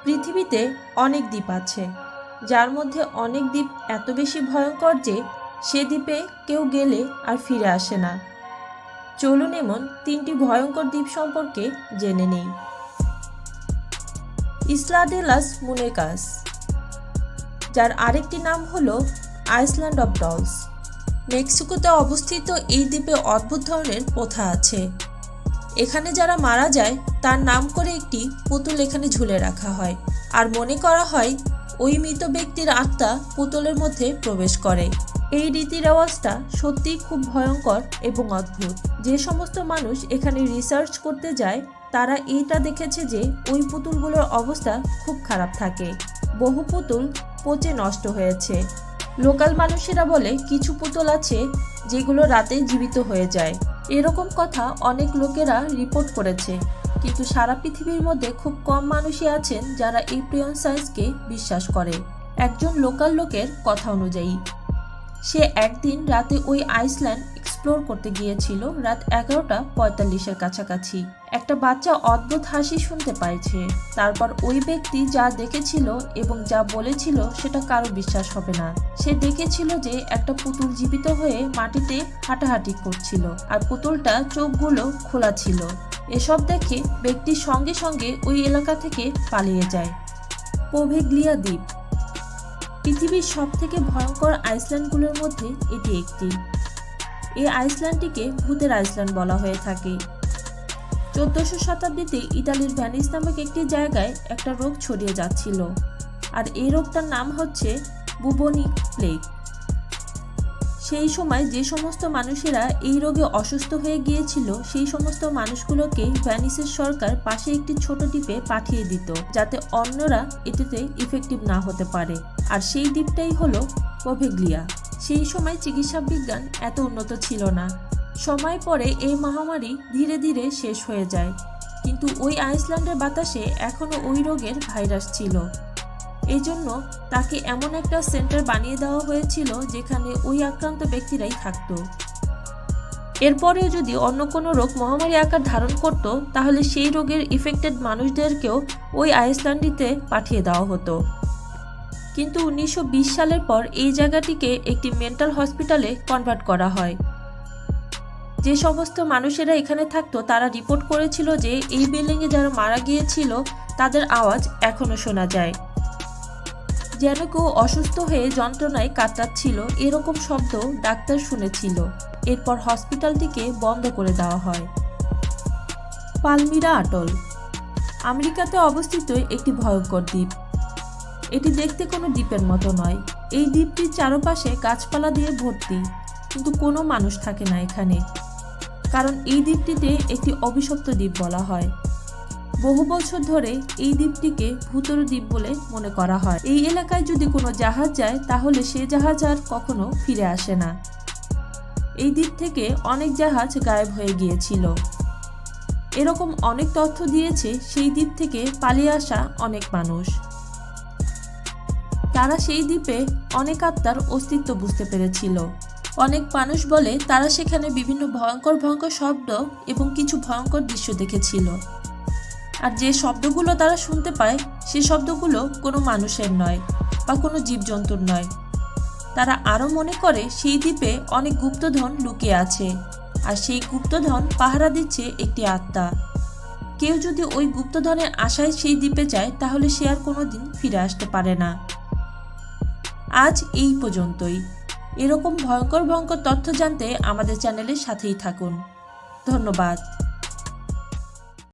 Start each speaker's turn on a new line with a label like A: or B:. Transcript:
A: পৃথিবীতে অনেক দ্বীপ আছে, যার মধ্যে অনেক দ্বীপ এত বেশি ভয়ঙ্কর যে সে দ্বীপে কেউ গেলে আর ফিরে আসে না। চলুন এমন 3টি ভয়ঙ্কর দ্বীপ সম্পর্কে জেনে নেই। ইসলা দে লাস মুনেকাস, যার আরেকটি নাম হলো আইসল্যান্ড অফ ডলস। মেক্সিকোতে অবস্থিত এই দ্বীপে অদ্ভুত ধরনের প্রথা আছে। এখানে যারা মারা যায় তার নাম করে একটি পুতুল এখানে ঝুলে রাখা হয়, আর মনে করা হয় ওই মৃত ব্যক্তির আত্মা পুতুলের মধ্যে প্রবেশ করে। এই রীতি রেওয়াজটা সত্যিই খুব ভয়ঙ্কর এবং অদ্ভুত। যে সমস্ত মানুষ এখানে রিসার্চ করতে যায় তারা এইটা দেখেছে যে ওই পুতুলগুলোর অবস্থা খুব খারাপ থাকে। বহু পুতুল পচে নষ্ট হয়েছে। লোকাল মানুষেরা বলে কিছু পুতুল আছে যেগুলো রাতে জীবিত হয়ে যায়। এরকম কথা অনেক লোকেরা রিপোর্ট করেছে, কিন্তু সারা পৃথিবীর মধ্যে খুব কম মানুষই আছেন যারা এই প্রিয়ন সায়েন্সকে বিশ্বাস করে। একজন লোকাল লোকের কথা অনুযায়ী সে একদিন রাতে ওই আইসল্যান্ড এক্সপ্লোর করতে গিয়েছিল রাত 11:45-এর কাছাকাছি। একটা বাচ্চা অদ্ভুত হাসি শুনতে পাইছে। তারপর ওই ব্যক্তি যা দেখেছিল এবং যা বলেছিল সেটা কারো বিশ্বাস হবে না। সে দেখেছিল যে একটা পুতুল জীবিত হয়ে মাটিতে হাঁটাহাঁটি করছিল, আর পুতুলটা চোখগুলো খোলা ছিল। এসব দেখে ব্যক্তির সঙ্গে সঙ্গে ওই এলাকা থেকে পালিয়ে যায়। পোভেগ্লিয়া দ্বীপ পৃথিবীর সবথেকে ভয়ঙ্কর আইসল্যান্ডগুলোর মধ্যে এটি একটি। এই আইসল্যান্ডটিকে ভূতের আইসল্যান্ড বলা হয়ে থাকে। 1400 শতাব্দীতে ইতালির ভ্যানিস নামক একটি জায়গায় একটা রোগ ছড়িয়ে যাচ্ছিল, আর এই রোগটার নাম হচ্ছে বুবনিক প্লেগ। সেই সময় যে সমস্ত মানুষেরা এই রোগে অসুস্থ হয়ে গিয়েছিল সেই সমস্ত মানুষগুলোকে ভ্যানিসের সরকার পাশে একটি ছোট দ্বীপে পাঠিয়ে দিত, যাতে অন্যরা এটিতে ইফেক্টিভ না হতে পারে। আর সেই দ্বীপটাই হলো পোভেগ্লিয়া। সেই সময় চিকিৎসা বিজ্ঞান এত উন্নত ছিল না। সময় পরে এই মহামারী ধীরে ধীরে শেষ হয়ে যায়, কিন্তু ওই আইসল্যান্ডের বাতাসে এখনও ওই রোগের ভাইরাস ছিল। এই জন্য তাকে এমন একটা সেন্টার বানিয়ে দেওয়া হয়েছিল যেখানে ওই আক্রান্ত ব্যক্তিরাই থাকত। এরপরেও যদি অন্য কোনো রোগ মহামারী আকার ধারণ করত তাহলে সেই রোগের ইফেক্টেড মানুষদেরকেও ওই আইসল্যান্ডটিতে পাঠিয়ে দেওয়া হতো। কিন্তু 1920 সালের পর এই জায়গাটিকে একটি মেন্টাল হসপিটালে কনভার্ট করা হয়। যে সমস্ত মানুষেরা এখানে থাকতো তারা রিপোর্ট করেছিল যে এই বিল্ডিংয়ে যারা মারা গিয়েছিল তাদের আওয়াজ এখনও শোনা যায়, যেন কেউ অসুস্থ হয়ে যন্ত্রণায় কাতরাচ্ছিল। এরকম শব্দ ডাক্তার শুনেছিল। এরপর হসপিটালটিকে বন্ধ করে দেওয়া হয়। পালমিরা আটল আমেরিকাতে অবস্থিত একটি ভয়ঙ্কর দ্বীপ। এটি দেখতে কোনো দ্বীপের মতো নয়। এই দ্বীপটির চারপাশে গাছপালা দিয়ে ভর্তি, কিন্তু কোনো মানুষ থাকে না এখানে, কারণ এই দ্বীপটিতে একটি অভিশপ্ত দ্বীপ বলা হয়। বহু বছর ধরে এই দ্বীপটিকে ভূতের দ্বীপ বলে মনে করা হয়। এই এলাকায় যদি কোনো জাহাজ যায় তাহলে সে জাহাজ আর কখনো ফিরে আসে না। এই দ্বীপ থেকে অনেক জাহাজ গায়েব হয়ে গিয়েছিল। এরকম অনেক তথ্য দিয়েছে সেই দ্বীপ থেকে পালিয়ে আসা অনেক মানুষ। তারা সেই দ্বীপে অনেক আত্মার অস্তিত্ব বুঝতে পেরেছিল। অনেক মানুষ বলে তারা সেখানে বিভিন্ন ভয়ঙ্কর ভয়ঙ্কর শব্দ এবং কিছু ভয়ঙ্কর দৃশ্য দেখেছিল। আর যে শব্দগুলো তারা শুনতে পায় সে শব্দগুলো কোনো মানুষের নয় বা কোনো জীবজন্তুর নয়। তারা আরও মনে করে সেই দ্বীপে অনেক গুপ্তধন লুকিয়ে আছে, আর সেই গুপ্তধন পাহারা দিচ্ছে একটি আত্মা। কেউ যদি ওই গুপ্তধনের আশায় সেই দ্বীপে যায় তাহলে সে আর কোনোদিন ফিরে আসতে পারে না। আজ এই পর্যন্তই। এরকম ভয়ঙ্কর ভয়ঙ্কর তথ্য জানতে আমাদের চ্যানেলের সাথেই থাকুন। ধন্যবাদ।